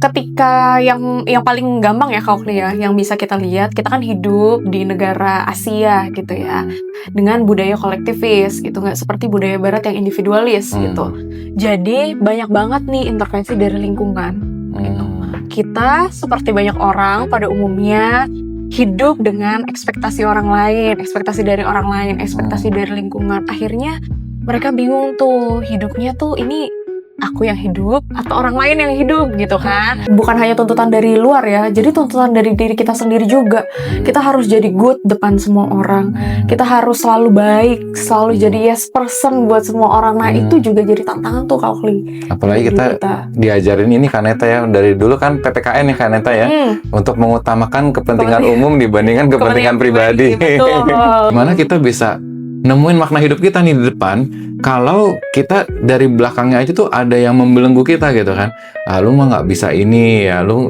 Ketika yang paling gampang ya Kak Oakley ya, yang bisa kita lihat, kita kan hidup di negara Asia gitu ya, dengan budaya kolektivis gitu, nggak seperti budaya Barat yang individualis gitu. Jadi banyak banget nih intervensi dari lingkungan gitu. Kita seperti banyak orang pada umumnya hidup dengan ekspektasi orang lain, ekspektasi dari orang lain, ekspektasi dari lingkungan. Akhirnya mereka bingung tuh, hidupnya tuh ini aku yang hidup atau orang lain yang hidup gitu kan. Bukan hanya tuntutan dari luar ya, jadi tuntutan dari diri kita sendiri juga. Kita harus jadi good depan semua orang. Kita harus selalu baik, selalu jadi yes person buat semua orang. Nah itu juga jadi tantangan tuh Kak Oakley. Apalagi kita diajarin ini kan Neta ya, dari dulu kan PPKN nih kan Neta ya, untuk mengutamakan kepentingan umum dibandingkan kepentingan pribadi. Betul. Gimana kita bisa nemuin makna hidup kita nih di depan kalau kita dari belakangnya aja tuh ada yang membelenggu kita gitu kan. Lu mah nggak bisa ini ya, lu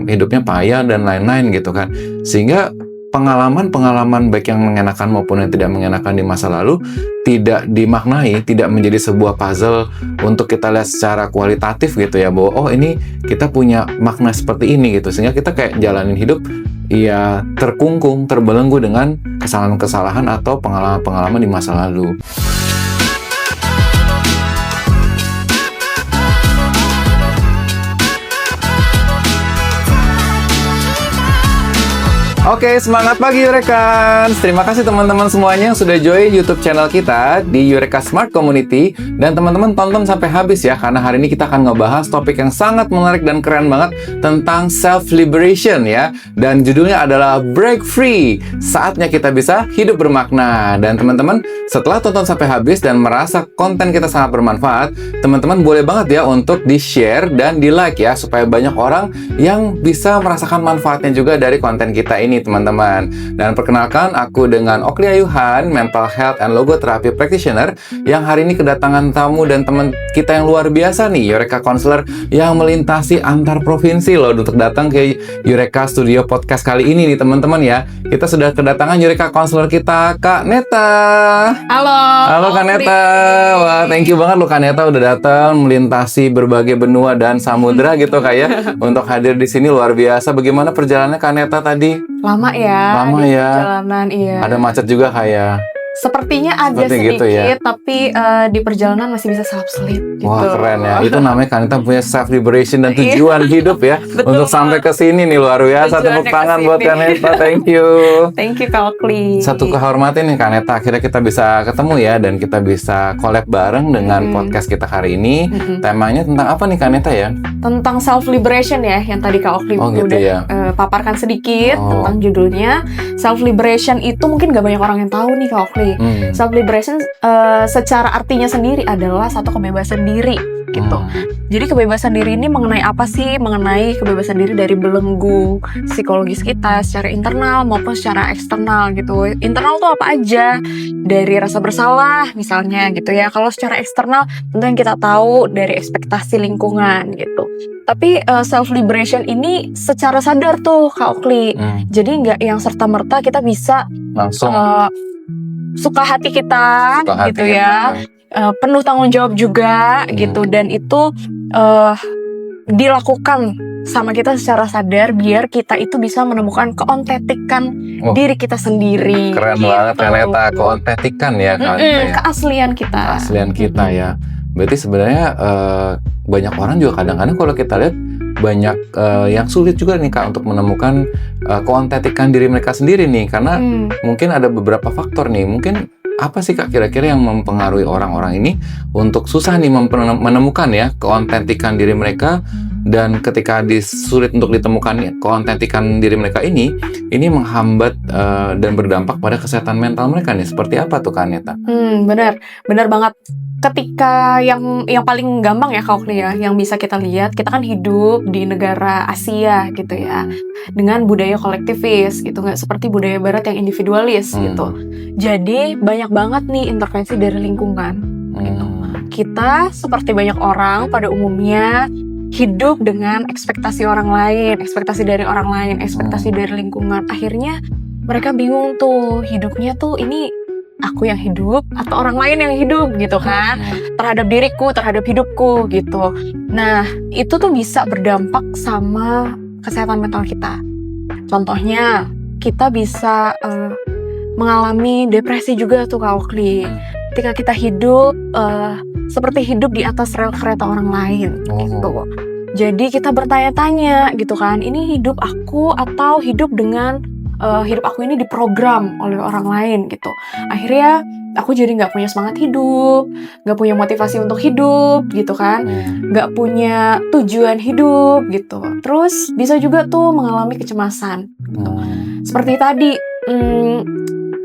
hidupnya payah dan lain-lain gitu kan. Sehingga pengalaman baik yang mengenakan maupun yang tidak mengenakan di masa lalu tidak dimaknai, tidak menjadi sebuah puzzle untuk kita lihat secara kualitatif gitu ya, bahwa oh ini kita punya makna seperti ini gitu. Sehingga kita kayak jalanin hidup ya terkungkung, terbelenggu dengan kesalahan-kesalahan atau pengalaman-pengalaman di masa lalu. Oke, semangat pagi Yurekans. Terima kasih teman-teman semuanya yang sudah join YouTube channel kita di Eureka Smart Community. Dan teman-teman tonton sampai habis ya, karena hari ini kita akan ngebahas topik yang sangat menarik dan keren banget tentang self-liberation ya. Dan judulnya adalah Break Free, saatnya kita bisa hidup bermakna. Dan teman-teman, setelah tonton sampai habis dan merasa konten kita sangat bermanfaat, teman-teman boleh banget ya untuk di-share dan di-like ya, supaya banyak orang yang bisa merasakan manfaatnya juga dari konten kita ini teman-teman. Dan perkenalkan, aku dengan Oakley Ayuhan, Mental Health and Logotherapy Practitioner, yang hari ini kedatangan tamu dan teman kita yang luar biasa nih, Eureka Counselor yang melintasi antar provinsi loh untuk datang ke Eureka Studio Podcast kali ini nih teman-teman ya. Kita sudah kedatangan Eureka Counselor kita, Kak Neta. Halo Kak Neta. Wah, thank you banget loh Kak Neta udah datang melintasi berbagai benua dan samudera gitu Kak ya untuk hadir di sini, luar biasa. Bagaimana perjalanannya Kak Neta tadi? Lama ya. Perjalanan, iya. Ada macet juga kayak. Sepertinya ada sedikit gitu ya? Tapi di perjalanan masih bisa selap-selip gitu. Wah keren ya, itu namanya kan kita punya self-liberation dan tujuan hidup ya. Untuk sampai ke sini nih, luar biasa. Tepuk tangan buat Kaneta, thank you. Thank you Kak Oakley. Satu kehormatan nih Kaneta, akhirnya kita bisa ketemu ya, dan kita bisa collab bareng dengan podcast kita hari ini. Temanya tentang apa nih Kaneta ya? Tentang self-liberation ya, yang tadi Kak Oakley gitu udah ya? Paparkan sedikit tentang judulnya. Self-liberation itu mungkin gak banyak orang yang tahu nih Kak Oakley. Self-liberation secara artinya sendiri adalah satu kebebasan diri gitu. Jadi kebebasan diri ini mengenai apa sih? Mengenai kebebasan diri dari belenggu psikologis kita secara internal maupun secara eksternal gitu. Internal tuh apa aja? Dari rasa bersalah misalnya gitu ya. Kalau secara eksternal tentu yang kita tahu dari ekspektasi lingkungan gitu. Tapi self-liberation ini secara sadar tuh Kak Oakley. Jadi nggak yang serta-merta kita bisa langsung suka hati kita gitu ya. Penuh tanggung jawab juga gitu, dan itu dilakukan sama kita secara sadar biar kita itu bisa menemukan keontentikan diri kita sendiri. Keren gitu. banget Kaneta, keontentikan ya kan. Keaslian kita. Keaslian kita ya. Berarti sebenarnya banyak orang juga kadang-kadang kalau kita lihat banyak yang sulit juga nih Kak untuk menemukan keontentikan diri mereka sendiri nih, karena mungkin ada beberapa faktor nih. Mungkin apa sih Kak kira-kira yang mempengaruhi orang-orang ini untuk susah nih menemukan ya keontentikan diri mereka, dan ketika sulit untuk ditemukan keontentikan diri mereka ini menghambat dan berdampak pada kesehatan mental mereka nih. Seperti apa tuh Kak Neta? Benar banget. Ketika yang paling gampang ya Kak Oakley ya, yang bisa kita lihat, kita kan hidup di negara Asia gitu ya, dengan budaya kolektivis gitu, nggak seperti budaya Barat yang individualis gitu. Jadi banyak banget nih intervensi dari lingkungan gitu. Kita seperti banyak orang pada umumnya hidup dengan ekspektasi orang lain, ekspektasi dari orang lain, ekspektasi dari lingkungan. Akhirnya mereka bingung tuh, hidupnya tuh ini aku yang hidup atau orang lain yang hidup gitu kan, terhadap diriku, terhadap hidupku gitu. Nah, itu tuh bisa berdampak sama kesehatan mental kita. Contohnya, kita bisa mengalami depresi juga tuh Kak Oakley. Ketika kita hidup seperti hidup di atas rel kereta orang lain gitu. Jadi kita bertanya-tanya gitu kan, ini hidup aku atau hidup dengan hidup aku ini diprogram oleh orang lain gitu. Akhirnya aku jadi nggak punya semangat hidup, nggak punya motivasi untuk hidup gitu kan, nggak punya tujuan hidup gitu. Terus bisa juga tuh mengalami kecemasan gitu. Seperti tadi,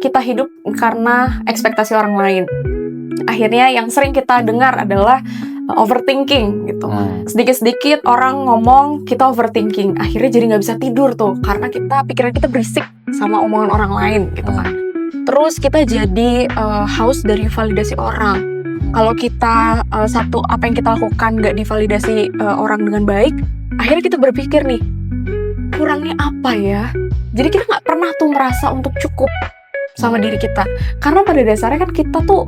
kita hidup karena ekspektasi orang lain. Akhirnya yang sering kita dengar adalah overthinking gitu. Sedikit-sedikit orang ngomong, kita overthinking. Akhirnya jadi nggak bisa tidur tuh, karena pikiran kita berisik sama omongan orang lain gitu kan. Terus kita jadi haus dari validasi orang. Kalau kita apa yang kita lakukan nggak divalidasi orang dengan baik, akhirnya kita berpikir nih, kurangnya apa ya? Jadi kita nggak pernah tuh merasa untuk cukup sama diri kita, karena pada dasarnya kan kita tuh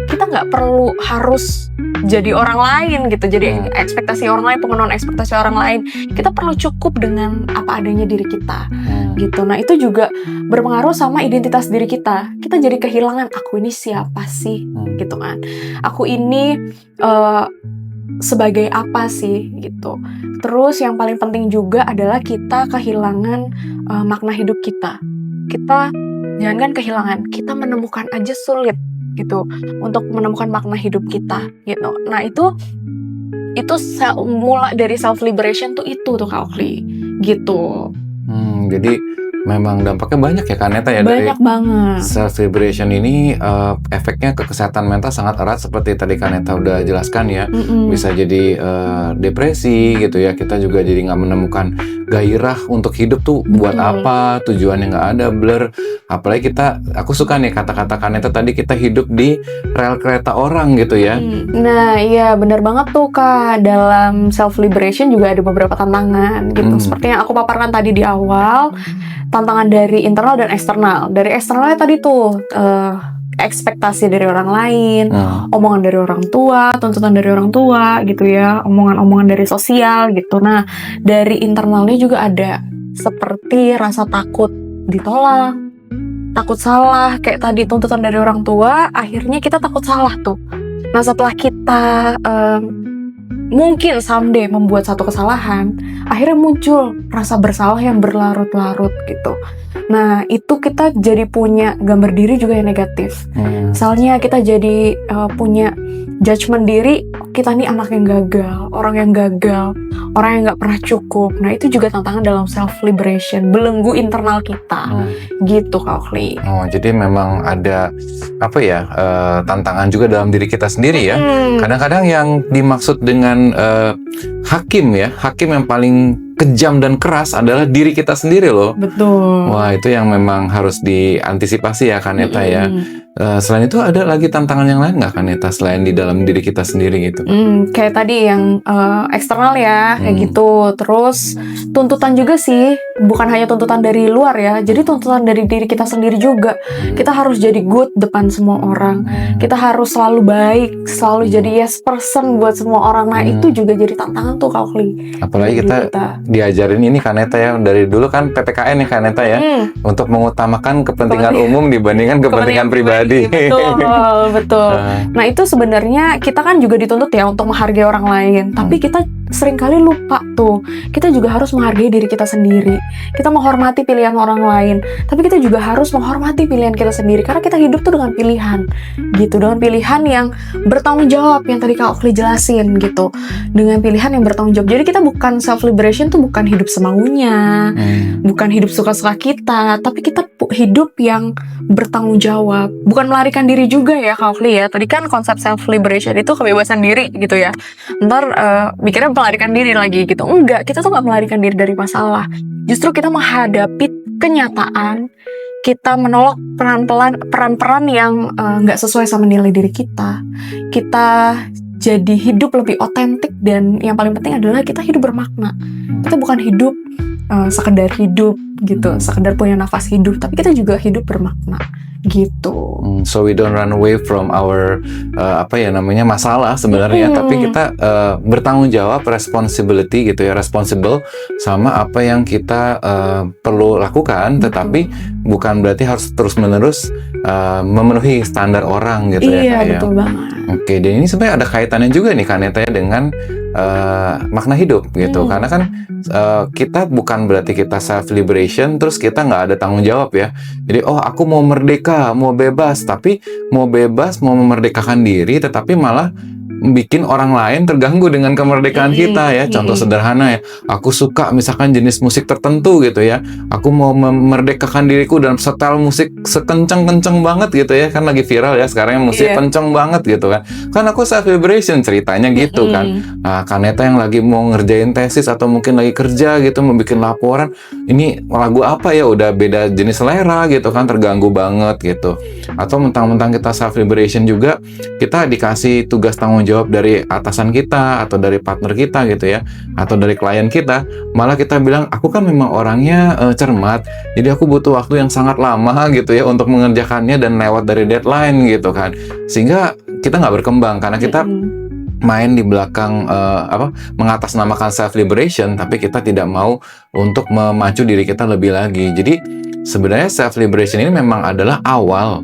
kita nggak perlu harus jadi orang lain gitu, jadi ekspektasi orang lain, pemenuhan ekspektasi orang lain. Kita perlu cukup dengan apa adanya diri kita gitu. Nah, itu juga berpengaruh sama identitas diri kita. Kita jadi kehilangan, aku ini siapa sih gitu kan, aku ini sebagai apa sih gitu. Terus yang paling penting juga adalah kita kehilangan makna hidup kita. Kita jangankan kehilangan, kita menemukan aja sulit gitu untuk menemukan makna hidup kita gitu. Nah, itu mulai dari self liberation tuh Kak Oakley gitu. Jadi memang dampaknya banyak ya Kak Neta ya, banyak dari banget. self liberation ini. Efeknya ke kesehatan mental sangat erat seperti tadi Kak Neta udah jelaskan ya. Bisa jadi depresi gitu ya, kita juga jadi nggak menemukan gairah untuk hidup tuh. Buat apa, tujuannya nggak ada, blur. Apalagi aku suka nih kata-kata Kak Neta tadi, kita hidup di rel kereta orang gitu ya. Nah, iya benar banget tuh Kak. Dalam self liberation juga ada beberapa tantangan gitu. Seperti yang aku paparkan tadi di awal, tantangan dari internal dan eksternal. Dari eksternalnya tadi tuh ekspektasi dari orang lain, omongan dari orang tua, tuntutan dari orang tua gitu ya, omongan-omongan dari sosial gitu. Nah, dari internalnya juga ada seperti rasa takut ditolak, takut salah, kayak tadi tuntutan dari orang tua, akhirnya kita takut salah tuh. Nah, setelah kita mungkin someday membuat satu kesalahan, akhirnya muncul rasa bersalah yang berlarut-larut gitu. Nah, itu kita jadi punya gambar diri juga yang negatif. Misalnya kita jadi punya judgement diri, kita nih anak yang gagal, orang yang nggak pernah cukup. Nah, itu juga tantangan dalam self liberation, belenggu internal kita gitu Kak Oakley. Jadi memang ada tantangan juga dalam diri kita sendiri ya. Kadang-kadang yang dimaksud dengan hakim yang paling kejam dan keras adalah diri kita sendiri loh. Betul. Wah, itu yang memang harus diantisipasi ya Kak Neta ya. Selain itu ada lagi tantangan yang lain nggak Kak Neta selain di dalam diri kita sendiri gitu? Kayak tadi yang eksternal ya, kayak gitu. Terus tuntutan juga sih, bukan hanya tuntutan dari luar ya, jadi tuntutan dari diri kita sendiri juga. Kita harus jadi good depan semua orang. Kita harus selalu baik, selalu jadi yes person buat semua orang. Nah, itu juga jadi tantangan tuh Kak Oakley. Apalagi kita diajarin ini Kak Neta ya, dari dulu kan PPKN ya Kak Neta ya, untuk mengutamakan kepentingan umum dibandingkan kepentingan pribadi. Betul. Nah, itu sebenarnya kita kan juga dituntut ya untuk menghargai orang lain, tapi kita seringkali lupa tuh, kita juga harus menghargai diri kita sendiri. Kita menghormati pilihan orang lain, tapi kita juga harus menghormati pilihan kita sendiri, karena kita hidup tuh dengan pilihan gitu, dengan pilihan yang bertanggung jawab, yang tadi Kak Oakley jelasin gitu, dengan pilihan yang bertanggung jawab. Jadi kita bukan self liberation tuh bukan hidup semaunya, bukan hidup suka-suka kita, tapi kita hidup yang bertanggung jawab, bukan melarikan diri juga ya Kak Oakley ya. Tadi kan konsep self liberation itu kebebasan diri gitu ya, ntar mikirnya melarikan diri lagi gitu. Enggak, kita tuh nggak melarikan diri dari masalah. Justru kita menghadapi kenyataan, kita menolak peran-peran yang nggak sesuai sama nilai diri kita. Kita jadi hidup lebih otentik, dan yang paling penting adalah kita hidup bermakna. Kita bukan hidup sekedar hidup gitu, sekedar punya nafas hidup, tapi kita juga hidup bermakna gitu. So we don't run away from our masalah sebenarnya, tapi kita bertanggung jawab, responsibility gitu ya, responsible sama apa yang kita perlu lakukan, tetapi bukan berarti harus terus-menerus memenuhi standar orang gitu ya. Iya, betul banget. Oke, dan ini sebenarnya ada kaitannya juga nih Kaneta ya dengan makna hidup gitu, karena kan kita bukan berarti kita self liberation terus kita nggak ada tanggung jawab ya. Jadi aku mau merdeka, mau bebas, tapi mau bebas, mau memerdekakan diri, tetapi malah bikin orang lain terganggu dengan kemerdekaan kita ya. Contoh sederhana ya, aku suka misalkan jenis musik tertentu gitu ya, aku mau memerdekakan diriku dalam setel musik sekenceng-kenceng banget gitu ya, kan lagi viral ya sekarang musik kenceng banget gitu kan aku self liberation ceritanya gitu kan. Nah, Kaneta yang lagi mau ngerjain tesis atau mungkin lagi kerja gitu, mau bikin laporan, ini lagu apa ya, udah beda jenis selera gitu kan, terganggu banget gitu. Atau mentang-mentang kita self liberation juga, kita dikasih tugas tanggung jawab dari atasan kita atau dari partner kita gitu ya, atau dari klien kita, malah kita bilang aku kan memang orangnya cermat, jadi aku butuh waktu yang sangat lama gitu ya untuk mengerjakannya dan lewat dari deadline gitu kan, sehingga kita nggak berkembang karena kita main di belakang mengatasnamakan self liberation, tapi kita tidak mau untuk memacu diri kita lebih lagi. Jadi sebenarnya self liberation ini memang adalah awal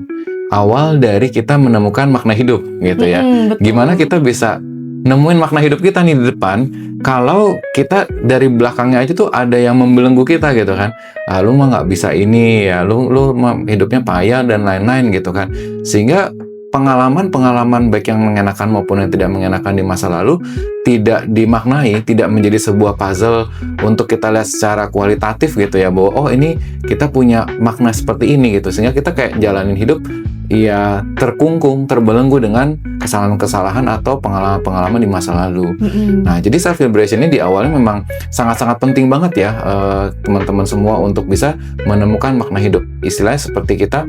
dari kita menemukan makna hidup gitu ya. Gimana kita bisa nemuin makna hidup kita nih di depan, kalau kita dari belakangnya aja tuh ada yang membelenggu kita gitu kan. Lu mah nggak bisa ini ya, lu hidupnya payah dan lain-lain gitu kan. Sehingga pengalaman baik yang mengenakan maupun yang tidak mengenakan di masa lalu tidak dimaknai, tidak menjadi sebuah puzzle untuk kita lihat secara kualitatif gitu ya, bahwa ini kita punya makna seperti ini gitu, sehingga kita kayak jalanin hidup ya terkungkung, terbelenggu dengan kesalahan-kesalahan atau pengalaman-pengalaman di masa lalu. Nah, jadi self liberation ini di awalnya memang sangat-sangat penting banget ya teman-teman semua untuk bisa menemukan makna hidup. Istilahnya seperti kita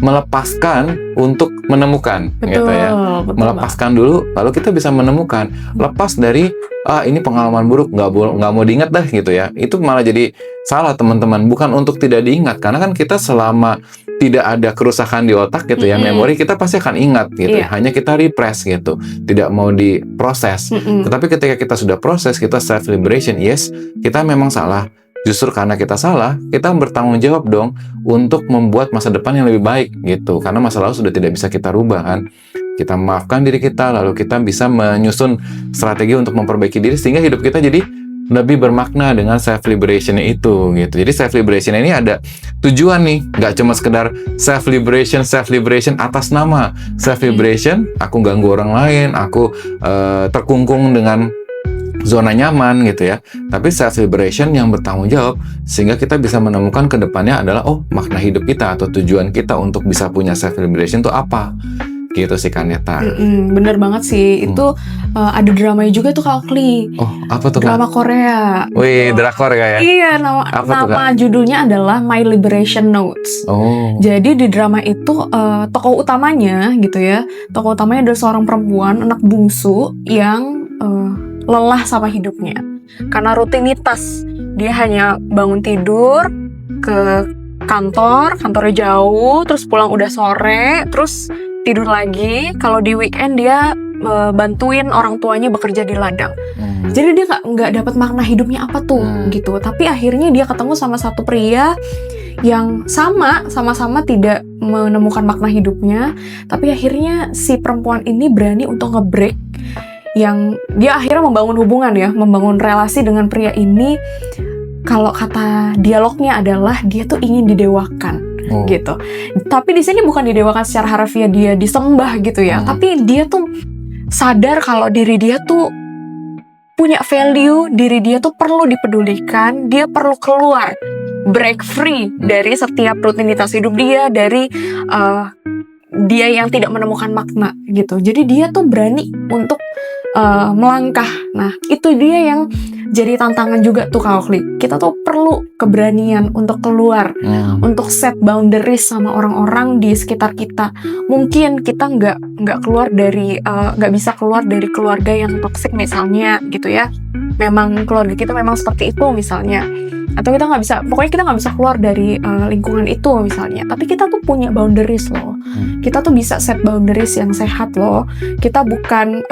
melepaskan untuk menemukan, gitu ya. Melepaskan dulu, lalu kita bisa menemukan. Lepas dari ini pengalaman buruk, nggak mau diingat dah gitu ya. Itu malah jadi salah teman-teman. Bukan untuk tidak diingat, karena kan kita selama tidak ada kerusakan di otak gitu ya, memori kita pasti akan ingat gitu. Hanya kita repress gitu, tidak mau diproses. Tetapi ketika kita sudah proses, kita self liberation, yes, kita memang salah. Justru karena kita salah, kita bertanggung jawab dong untuk membuat masa depan yang lebih baik gitu. Karena masa lalu sudah tidak bisa kita rubah kan. Kita maafkan diri kita, lalu kita bisa menyusun strategi untuk memperbaiki diri sehingga hidup kita jadi lebih bermakna dengan self liberation itu gitu. Jadi self liberation ini ada tujuan nih, nggak cuma sekedar self liberation atas nama self liberation. Aku ganggu orang lain, aku terkungkung dengan zona nyaman gitu ya. Tapi self liberation yang bertanggung jawab sehingga kita bisa menemukan ke depannya adalah makna hidup kita atau tujuan kita untuk bisa punya self liberation itu apa. Gitu sih Kaneta. Bener banget sih. Itu ada dramanya juga tuh Kak Okli. Apa tuh Kak? Drama Korea. Wih, drakor ya? Iya, nama judulnya adalah My Liberation Notes. Jadi di drama itu tokoh utamanya gitu ya. Tokoh utamanya adalah seorang perempuan, anak bungsu yang lelah sama hidupnya. Karena rutinitas. Dia hanya bangun tidur, ke kantornya jauh, terus pulang udah sore, terus tidur lagi. Kalau di weekend dia bantuin orang tuanya bekerja di ladang. Jadi dia nggak dapat makna hidupnya apa tuh gitu. Tapi akhirnya dia ketemu sama satu pria yang sama-sama tidak menemukan makna hidupnya. Tapi akhirnya si perempuan ini berani untuk nge-break, yang dia akhirnya membangun hubungan ya, membangun relasi dengan pria ini. Kalau kata dialognya adalah dia tuh ingin didewakan. Gitu. Tapi di sini bukan didewakan secara harfiah dia disembah gitu ya, tapi dia tuh sadar kalau diri dia tuh punya value, diri dia tuh perlu dipedulikan, dia perlu keluar, break free dari setiap rutinitas hidup dia, dari dia yang tidak menemukan makna gitu. Jadi dia tuh berani untuk melangkah. Nah, itu dia yang jadi tantangan juga tuh Kak Okli. Kita tuh perlu keberanian untuk keluar, untuk set boundaries sama orang-orang di sekitar kita. Mungkin kita nggak bisa keluar dari keluarga yang toksik misalnya gitu ya. Memang keluarga kita memang seperti itu misalnya. atau kita nggak bisa, pokoknya kita nggak bisa keluar dari lingkungan itu misalnya. Tapi kita tuh punya boundaries loh. Kita tuh bisa set boundaries yang sehat loh. Kita bukan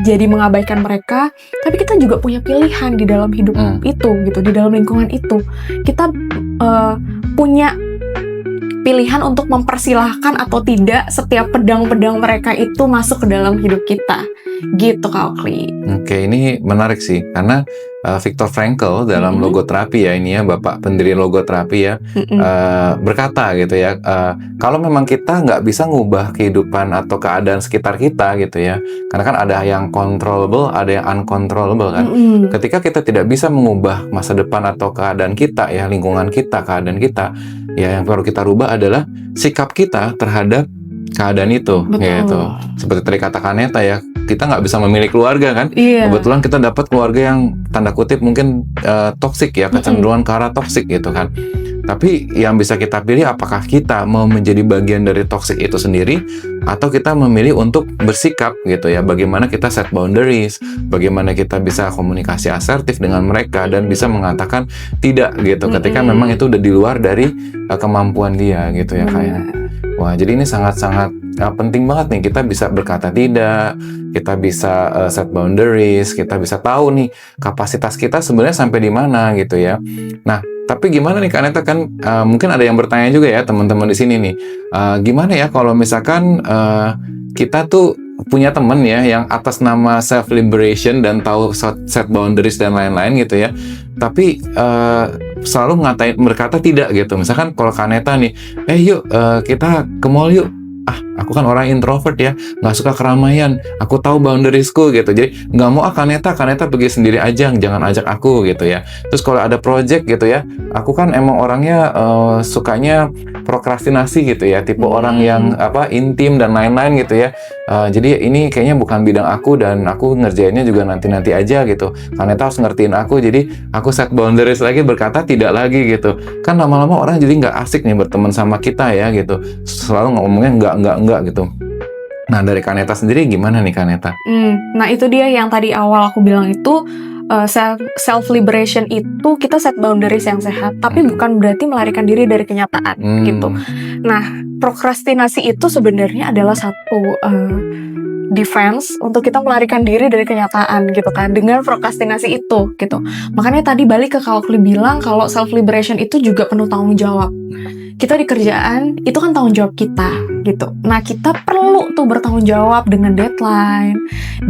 jadi mengabaikan mereka, tapi kita juga punya pilihan di dalam hidup itu gitu, di dalam lingkungan itu. Kita punya pilihan untuk mempersilahkan atau tidak setiap pedang-pedang mereka itu masuk ke dalam hidup kita. Gitu Kak Oakley. Oke, ini menarik sih, karena Viktor Frankl dalam logoterapi ya, ini ya Bapak pendiri logoterapi ya, berkata gitu ya, kalau memang kita nggak bisa ngubah kehidupan atau keadaan sekitar kita gitu ya, karena kan ada yang controllable, ada yang uncontrollable kan. Ketika kita tidak bisa mengubah masa depan atau keadaan kita ya, lingkungan kita, keadaan kita, ya yang perlu kita rubah adalah sikap kita terhadap keadaan itu. Gitu. Seperti tadi katakan Neta ya, kita nggak bisa memilih keluarga kan. Kebetulan kita dapat keluarga yang tanda kutip mungkin toksik ya, kecenderungan ke arah toksik gitu kan. Tapi yang bisa kita pilih, apakah kita mau menjadi bagian dari toksik itu sendiri, atau kita memilih untuk bersikap gitu ya, bagaimana kita set boundaries, bagaimana kita bisa komunikasi asertif dengan mereka dan bisa mengatakan tidak gitu ketika memang itu udah di luar dari kemampuan dia gitu ya kayak. Wah, jadi ini sangat-sangat penting banget nih, kita bisa berkata tidak, kita bisa set boundaries, kita bisa tahu nih kapasitas kita sebenarnya sampai di mana gitu ya. Nah, tapi gimana nih Kak Neta, kan mungkin ada yang bertanya juga ya teman-teman di sini nih, gimana ya kalau misalkan kita tuh punya temen ya yang atas nama self liberation dan tahu set boundaries dan lain-lain gitu ya, tapi selalu berkata tidak gitu. Misalkan kalau Kak Neta nih, yuk kita ke mall yuk. Aku kan orang introvert ya, nggak suka keramaian. Aku tahu boundariesku gitu. Jadi nggak mau Kaneta pergi sendiri aja, jangan ajak aku gitu ya. Terus kalau ada project gitu ya, aku kan emang orangnya sukanya prokrastinasi gitu ya, tipe orang yang intim dan lain-lain gitu ya. Jadi ini kayaknya bukan bidang aku dan aku ngerjainnya juga nanti-nanti aja gitu. Kaneta harus ngertiin aku, jadi aku set boundaries lagi, berkata tidak lagi gitu. Kan lama-lama orang jadi nggak asik nih berteman sama kita ya gitu. Selalu ngomongnya enggak gitu. Nah, dari Kaneta sendiri gimana nih Kaneta? Nah, itu dia yang tadi awal aku bilang itu, self liberation itu kita set boundaries yang sehat, tapi bukan berarti melarikan diri dari kenyataan gitu. Nah, prokrastinasi itu sebenarnya adalah satu defense untuk kita melarikan diri dari kenyataan gitu kan, dengan prokrastinasi itu gitu. Makanya tadi balik ke Kak Oakley bilang kalau self liberation itu juga penuh tanggung jawab. Kita di kerjaan itu kan tanggung jawab kita gitu. Nah, kita perlu tuh bertanggung jawab dengan deadline,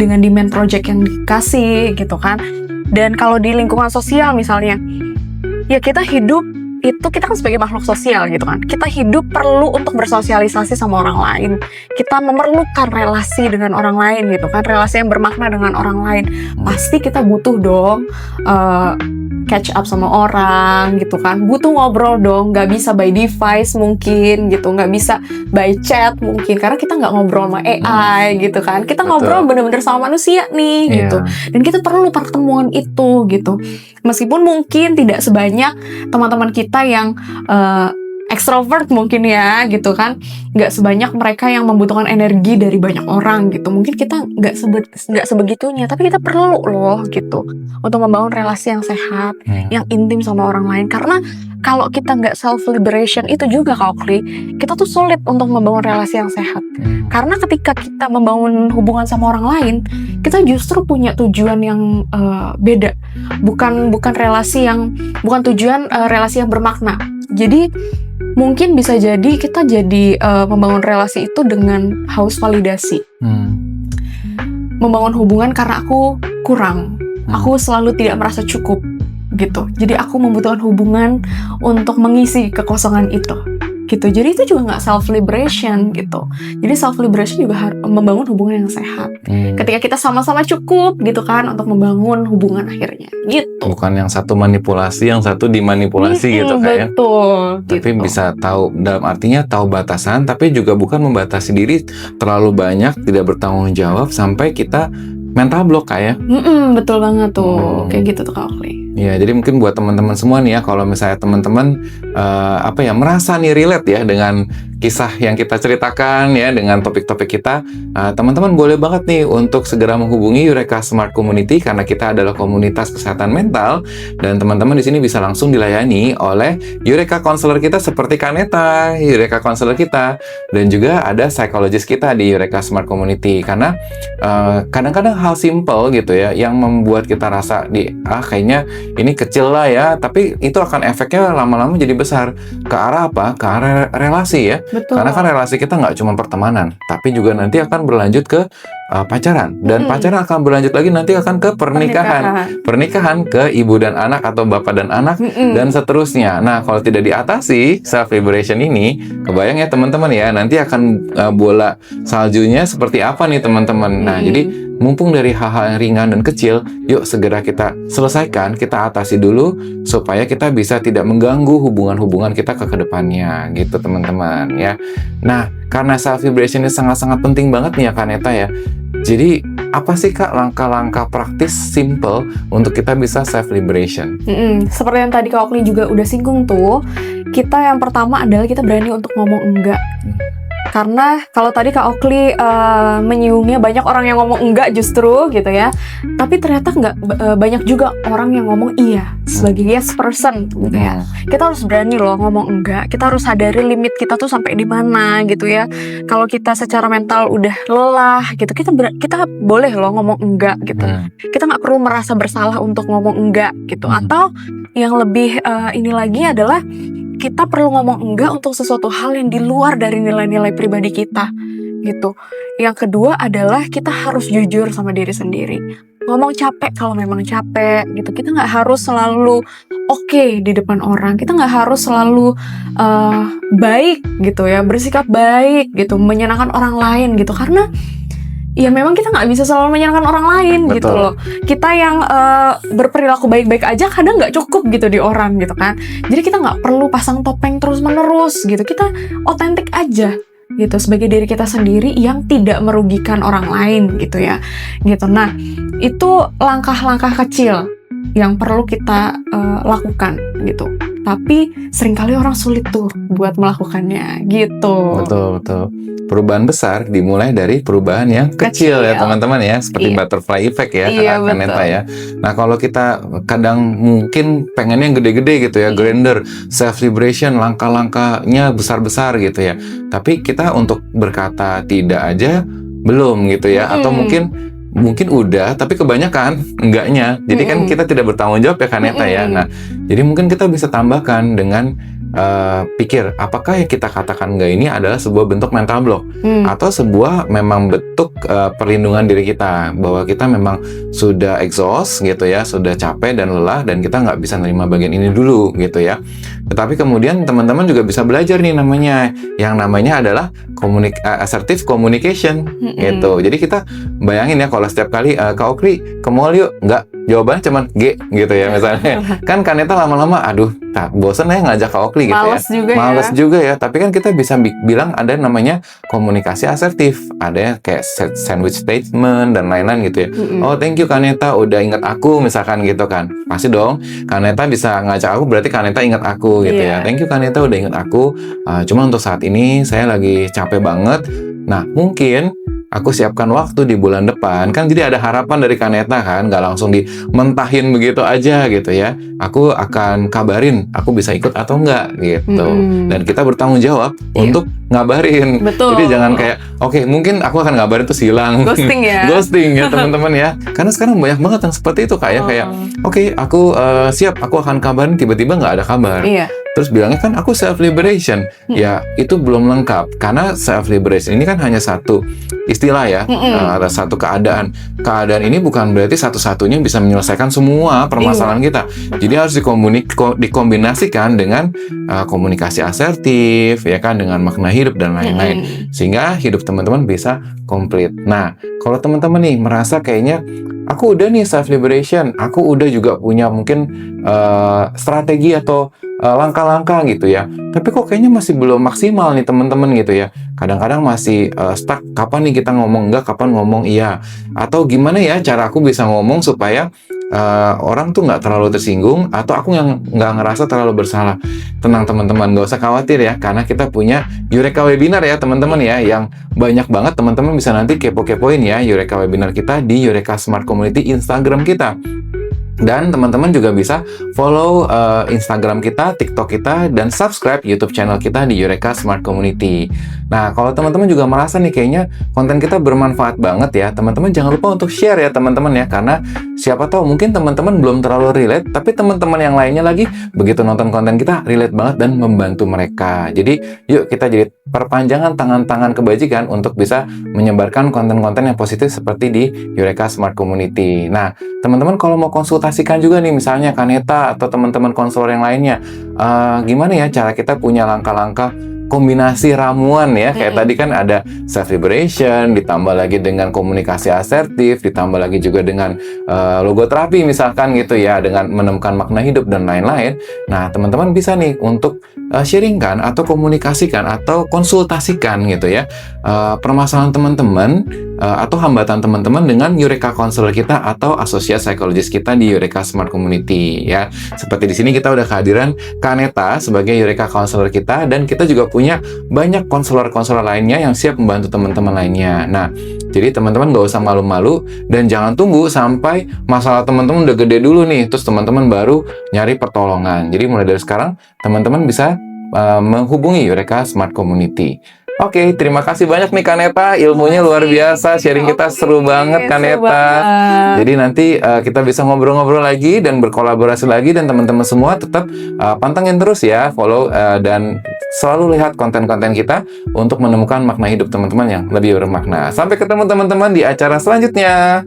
dengan demand project yang dikasih gitu kan. Dan kalau di lingkungan sosial misalnya, ya kita hidup itu, kita kan sebagai makhluk sosial gitu kan. Kita hidup perlu untuk bersosialisasi sama orang lain. Kita memerlukan relasi dengan orang lain gitu kan, relasi yang bermakna dengan orang lain. Pasti kita butuh dong catch up sama orang gitu kan, butuh ngobrol dong, nggak bisa by device mungkin gitu, nggak bisa by chat mungkin, karena kita nggak ngobrol sama AI gitu kan, kita ngobrol bener-bener sama manusia nih gitu, dan kita perlu pertemuan itu gitu, meskipun mungkin tidak sebanyak teman-teman kita yang extrovert mungkin ya gitu kan, nggak sebanyak mereka yang membutuhkan energi dari banyak orang gitu, mungkin kita nggak sebegitunya, tapi kita perlu loh gitu untuk membangun relasi yang sehat, yang intim sama orang lain. Karena kalau kita nggak self liberation itu juga Kak Oakley, kita tuh sulit untuk membangun relasi yang sehat. Karena ketika kita membangun hubungan sama orang lain, kita justru punya tujuan yang beda, bukan tujuan relasi yang bermakna. Jadi mungkin bisa jadi kita jadi membangun relasi itu dengan haus validasi, membangun hubungan karena aku kurang, aku selalu tidak merasa cukup gitu. Jadi aku membutuhkan hubungan untuk mengisi kekosongan itu gitu. Jadi itu juga nggak self liberation gitu. Jadi self liberation juga harus membangun hubungan yang sehat. Ketika kita sama-sama cukup gitu kan untuk membangun hubungan akhirnya gitu. Bukan yang satu manipulasi, yang satu dimanipulasi gitu kayak. Betul. Tapi gitu. bisa tahu, dalam artinya tahu batasan, tapi juga bukan membatasi diri terlalu banyak, tidak bertanggung jawab sampai kita mental block kayak. Betul banget tuh. Kayak gitu tuh Kak Oakley. Ya, jadi mungkin buat teman-teman semua nih ya, kalau misalnya teman-teman merasa nih relate ya dengan kisah yang kita ceritakan ya dengan topik-topik kita, teman-teman boleh banget nih untuk segera menghubungi Eureka Smart Community karena kita adalah komunitas kesehatan mental dan teman-teman di sini bisa langsung dilayani oleh Eureka Counselor kita seperti Kaneta, Eureka Counselor kita, dan juga ada psikologis kita di Eureka Smart Community karena kadang-kadang hal simple gitu ya yang membuat kita rasa kayaknya ini kecil lah ya, tapi itu akan efeknya lama-lama jadi besar ke arah apa? Ke arah relasi ya. Betul. Karena kan relasi kita nggak cuma pertemanan, tapi juga nanti akan berlanjut ke pacaran. Dan pacaran akan berlanjut lagi nanti akan ke pernikahan. Pernikahan ke ibu dan anak atau bapak dan anak, dan seterusnya. Nah, kalau tidak diatasi self-liberation ini, kebayang ya teman-teman ya, nanti akan bola saljunya seperti apa nih teman-teman. Nah, jadi mumpung dari hal-hal yang ringan dan kecil, yuk segera kita selesaikan, kita atasi dulu, supaya kita bisa tidak mengganggu hubungan-hubungan kita ke kedepannya, gitu teman-teman ya. Nah, karena self-liberation ini sangat-sangat penting banget nih ya Kaneta ya. Jadi, apa sih Kak langkah-langkah praktis, simple, untuk kita bisa self-liberation? Seperti yang tadi Kak Okli juga udah singgung tuh, kita yang pertama adalah kita berani untuk ngomong enggak. Karena kalau tadi Kak Okli menyinggungnya banyak orang yang ngomong enggak justru gitu ya, tapi ternyata banyak juga orang yang ngomong iya sebagai yes person gitu ya. Kita harus berani loh ngomong enggak, kita harus sadari limit kita tuh sampai di mana gitu ya. Kalau kita secara mental udah lelah gitu, kita boleh loh ngomong enggak gitu. Kita nggak perlu merasa bersalah untuk ngomong enggak gitu. Atau yang lebih ini lagi adalah kita perlu ngomong enggak untuk sesuatu hal yang di luar dari nilai-nilai pribadi kita gitu. Yang kedua adalah kita harus jujur sama diri sendiri. Ngomong capek kalau memang capek gitu. Kita nggak harus selalu oke di depan orang. Kita nggak harus selalu baik gitu ya, bersikap baik gitu, menyenangkan orang lain gitu. Karena ya memang kita nggak bisa selalu menyenangkan orang lain. Betul. Gitu loh. Kita yang berperilaku baik-baik aja kadang nggak cukup gitu di orang gitu kan. Jadi kita nggak perlu pasang topeng terus-menerus gitu. Kita otentik aja gitu sebagai diri kita sendiri yang tidak merugikan orang lain gitu ya. Gitu. Nah, itu langkah-langkah kecil yang perlu kita lakukan gitu. Tapi seringkali orang sulit tuh buat melakukannya gitu. Betul. Perubahan besar dimulai dari perubahan yang kecil ya teman-teman ya, seperti butterfly effect ya, Kaneta ya. Nah, kalau kita kadang mungkin pengennya yang gede-gede gitu ya, grander, self-liberation, langkah-langkahnya besar-besar gitu ya. Tapi kita untuk berkata tidak aja belum gitu ya, atau mungkin udah, tapi kebanyakan enggaknya. Jadi kan kita tidak bertanggung jawab ya Kaneta ya. Nah, jadi mungkin kita bisa tambahkan dengan pikir, apakah yang kita katakan enggak ini adalah sebuah bentuk mental block atau sebuah memang bentuk perlindungan diri kita, bahwa kita memang sudah exhaust gitu ya, sudah capek dan lelah dan kita nggak bisa nerima bagian ini dulu gitu ya. Tetapi kemudian teman-teman juga bisa belajar nih yang namanya adalah assertive communication gitu. Jadi kita bayangin ya, kalau setiap kali Kak Okli ke mall yuk, nggak, jawabannya cuman G gitu ya misalnya. Kan Kaneta lama-lama bosen ya ngajak Kak Okli gitu ya. Males juga ya. Tapi kan kita bisa bilang ada namanya komunikasi asertif. Ada yang kayak sandwich statement dan lain-lain gitu ya. Oh, thank you Kaneta udah ingat aku misalkan gitu kan. Pasti dong Kaneta bisa ngajak aku, berarti Kaneta ingat aku gitu ya. Thank you Kaneta udah ingat aku. Cuma untuk saat ini saya lagi capek banget. Nah, mungkin aku siapkan waktu di bulan depan. Kan jadi ada harapan dari Kaneta kan, nggak langsung dimentahin begitu aja gitu ya. Aku akan kabarin aku bisa ikut atau enggak gitu. Dan kita bertanggung jawab untuk ngabarin. Betul. Jadi jangan kayak oke, mungkin aku akan ngabarin terus hilang. Ghosting ya. Ghosting ya teman-teman ya. Karena sekarang banyak banget yang seperti itu kayak oke, aku siap, aku akan kabarin, tiba-tiba nggak ada kabar. Iya. Terus bilangnya kan aku self-liberation. Ya, itu belum lengkap. Karena self-liberation ini kan hanya satu istilah ya. Ada satu keadaan. Keadaan ini bukan berarti satu-satunya bisa menyelesaikan semua permasalahan kita. Jadi harus dikombinasikan dengan komunikasi asertif, ya kan, dengan makna hidup dan lain-lain. Sehingga hidup teman-teman bisa komplit. Nah, kalau teman-teman nih merasa kayaknya aku udah nih self-liberation, aku udah juga punya mungkin strategi atau langkah-langkah gitu ya. Tapi kok kayaknya masih belum maksimal nih teman-teman gitu ya. kadang-kadang masih stuck, kapan nih kita ngomong enggak, kapan ngomong iya, atau gimana ya cara aku bisa ngomong supaya orang tuh nggak terlalu tersinggung, atau aku yang nggak ngerasa terlalu bersalah. Tenang teman-teman, nggak usah khawatir ya, karena kita punya Eureka Webinar ya teman-teman ya, yang banyak banget. Teman-teman bisa nanti kepo-kepoin ya Eureka Webinar kita di Eureka Smart Community Instagram kita. Dan teman-teman juga bisa follow Instagram kita, TikTok kita, dan subscribe YouTube channel kita di Eureka Smart Community. Nah, kalau teman-teman juga merasa nih kayaknya konten kita bermanfaat banget ya, teman-teman jangan lupa untuk share ya teman-teman ya, karena siapa tahu mungkin teman-teman belum terlalu relate, tapi teman-teman yang lainnya lagi begitu nonton konten kita relate banget dan membantu mereka. Jadi yuk kita jadi perpanjangan tangan-tangan kebajikan untuk bisa menyebarkan konten-konten yang positif seperti di Eureka Smart Community. Nah, teman-teman kalau mau konsultasikan juga nih, misalnya Kaneta atau teman-teman konselor yang lainnya, gimana ya cara kita punya langkah-langkah kombinasi ramuan ya, kayak tadi kan ada self liberation, ditambah lagi dengan komunikasi asertif, ditambah lagi juga dengan logoterapi misalkan gitu ya, dengan menemukan makna hidup dan lain-lain. Nah, teman-teman bisa nih untuk sharingkan atau komunikasikan atau konsultasikan gitu ya permasalahan teman-teman atau hambatan teman-teman dengan Eureka Counselor kita atau Associate Psychologist kita di Eureka Smart Community ya. Seperti di sini kita udah kehadiran Kaneta sebagai Eureka Counselor kita, dan kita juga punya banyak konselor-konselor lainnya yang siap membantu teman-teman lainnya. Nah, jadi teman-teman nggak usah malu-malu dan jangan tunggu sampai masalah teman-teman udah gede dulu nih, terus teman-teman baru nyari pertolongan. Jadi mulai dari sekarang teman-teman bisa menghubungi Eureka Smart Community. Oke, terima kasih banyak nih Kaneta, ilmunya luar biasa, sharing kita seru banget Kaneta. Jadi nanti kita bisa ngobrol-ngobrol lagi dan berkolaborasi lagi, dan teman-teman semua tetap pantengin terus ya, follow dan selalu lihat konten-konten kita untuk menemukan makna hidup teman-teman yang lebih bermakna. Sampai ketemu teman-teman di acara selanjutnya.